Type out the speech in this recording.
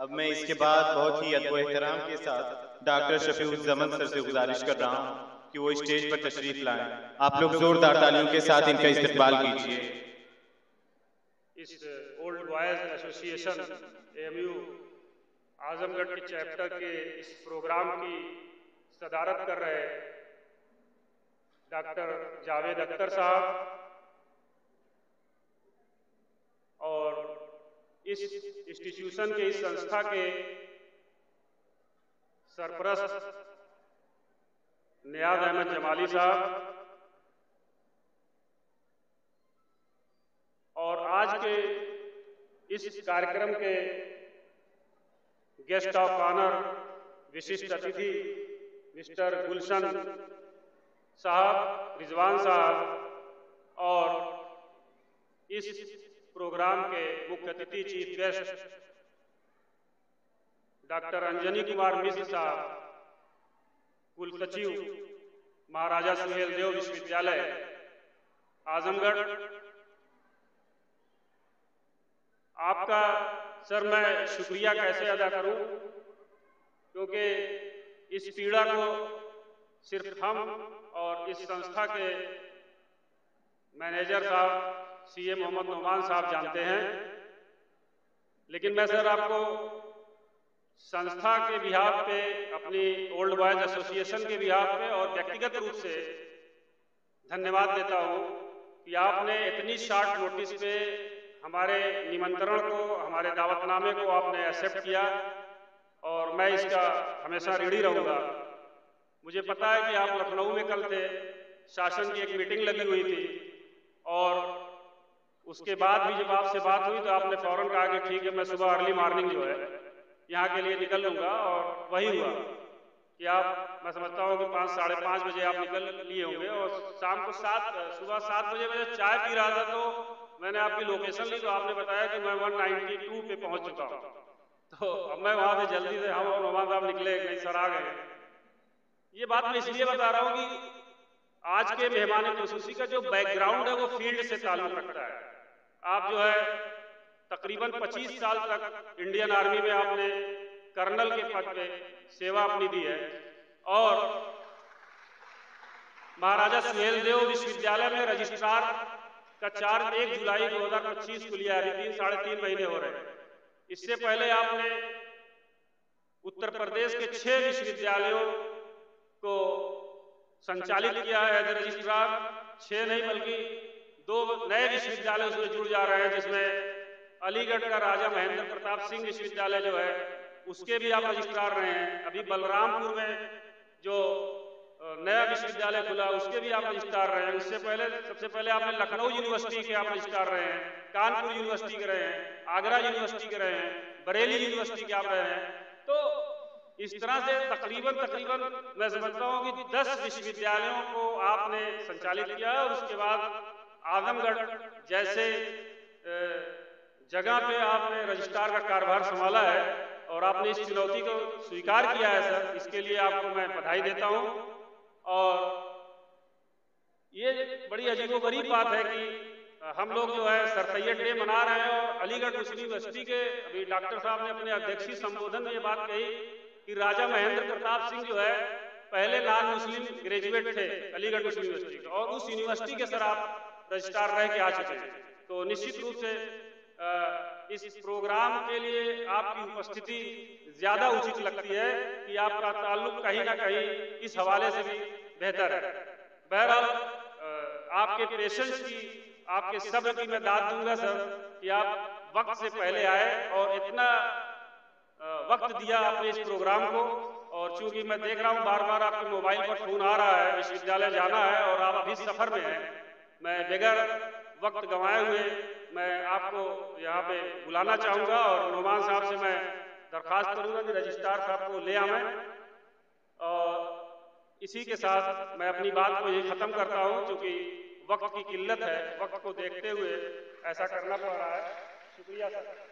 अब मैं इसके बाद बहुत ही अदब एहतराम के साथ डॉक्टर शफीउज़्ज़मान सर से गुजारिश कर रहा हूँ कि वो स्टेज पर तशरीफ लाएं। आप लोग जोरदार तालियों के साथ इनका इस्तकबाल कीजिए। इस old boys association AMU Azamgarh के चैप्टर के इस प्रोग्राम की सदारत कर रहे डॉक्टर जावेद अख्तर साहब और इस इंस्टीट्यूशन के इस संस्था के सरपरस्त नियाज अहमद जमाली साहब और आज के इस कार्यक्रम के गेस्ट ऑफ ऑनर विशिष्ट अतिथि मिस्टर गुलशन साहब, रिजवान साहब और इस प्रोग्राम के मुख्य अतिथि chief guest doctor Anjani Kumar Mishra साहब, कुल सचिव महाराजा सुहेलदेव विश्वविद्यालय आजमगढ़। आपका सर मैं शुक्रिया कैसे अदा करूं, क्योंकि इस पीड़ा को सिर्फ हम और इस संस्था के मैनेजर साहब CA मोहम्मद नोमान साहब जानते हैं, लेकिन मैं सर आपको संस्था के बिहाफ पे, अपनी ओल्ड बॉयज एसोसिएशन के बिहाफ पे और व्यक्तिगत रूप से धन्यवाद देता हूँ कि आपने इतनी शॉर्ट नोटिस पे हमारे निमंत्रण को, हमारे दावतनामे को आपने एक्सेप्ट किया और मैं इसका हमेशा ऋणी रहूँगा। मुझे पता है कि आप लखनऊ में कल थे, शासन की एक मीटिंग लगी हुई थी और उसके बाद भी जब आपसे बात हुई तो आपने फौरन कहा कि ठीक है मैं सुबह अर्ली मॉर्निंग जो है यहाँ के लिए निकल लूँगा, और वही हुआ कि आप, मैं समझता हूँ कि 5 साढ़े 5 बजे आप निकल लिए होंगे और शाम को सुबह 7 बजे मैं चाय पी रहा था तो मैंने आपकी लोकेशन ली तो आपने बताया कि मैं 192 पे पहुँच चुका हूँ। तो अब मैं वहाँ से जल्दी से हम और नोमान साहब निकले, कहीं सर आ गए। ये बात मैं इसलिए बता रहा हूँ कि आज के मेहमान खुसूसी का जो बैकग्राउंड है वो फील्ड से ताल्लुक रखता है। आप जो है तकरीबन 25 साल तक इंडियन आर्मी में आपने कर्नल के पद पे सेवा अपनी दी है और महाराजा सुहेलदेव विश्वविद्यालय में रजिस्ट्रार का 1 जुलाई 2025 को लिया है, 3-3.5 महीने हो रहे हैं। इससे पहले आपने उत्तर प्रदेश के 6 विश्वविद्यालयों को संचालित किया है एज रजिस्ट्रार। 6 नहीं बल्कि 2 नए विश्वविद्यालय उसमें जुड़ जा रहे हैं, जिसमें अलीगढ़ का राजा महेंद्र प्रताप सिंह विश्वविद्यालय जो है उसके भी आप रजिस्ट्रार रहे हैं। अभी बलरामपुर में जो नया विश्वविद्यालय खुला उसके भी आप रजिस्ट्रार रहे हैं। उससे पहले, सबसे पहले आपने लखनऊ यूनिवर्सिटी के आप रजिस्ट्रार रहे हैं, कानपुर यूनिवर्सिटी के रहे हैं, आगरा यूनिवर्सिटी के रहे हैं, बरेली यूनिवर्सिटी के आप रहे हैं। तो इस तरह से तकरीबन मैं समझता हूँ कि 10 विश्वविद्यालयों को आपने संचालित किया और उसके बाद आजमगढ़ जैसे जगह पे आपने रजिस्ट्रार का कार्यभार संभाला है और आपने इस चुनौती को स्वीकार किया है सर, इसके लिए आपको मैं बधाई देता हूँ। और ये बड़ी अजीबोगरीब बात है कि हम लोग जो है सर सैयद डे मना रहे हैं और अलीगढ़ मुस्लिम यूनिवर्सिटी के अभी डॉक्टर साहब ने अपने अध्यक्षीय संबोधन में ये बात कही कि राजा महेंद्र प्रताप सिंह जो है पहले नॉन मुस्लिम ग्रेजुएट थे अलीगढ़ मुस्लिम यूनिवर्सिटी के, और उस यूनिवर्सिटी के सर आप रजिस्ट्रार रह के आ चुके हैं। तो निश्चित रूप से इस प्रोग्राम के लिए आपकी उपस्थिति ज्यादा उचित लगती है कि आपका ताल्लुक कहीं ना कहीं इस हवाले से भी बेहतर है। बहरहाल आपके पेशेंस की, आपके सब्र की मैं दाद दूंगा सर कि आप वक्त से पहले आए और इतना वक्त दिया आपने इस प्रोग्राम को। और चूंकि मैं देख रहा हूँ बार बार आपके मोबाइल पर फोन आ रहा है, विश्वविद्यालय जाना है और आप अभी सफर में हैं, मैं बगैर वक्त गंवाए हुए मैं आपको यहाँ पे बुलाना चाहूँगा और नोमान साहब से मैं दरख्वास्त करूँगा कि रजिस्ट्रार साहब को ले आवें। और इसी के साथ मैं अपनी बात को ये ख़त्म करता हूँ, क्योंकि वक्त की किल्लत है, वक्त को देखते हुए ऐसा करना पड़ रहा है। शुक्रिया सर।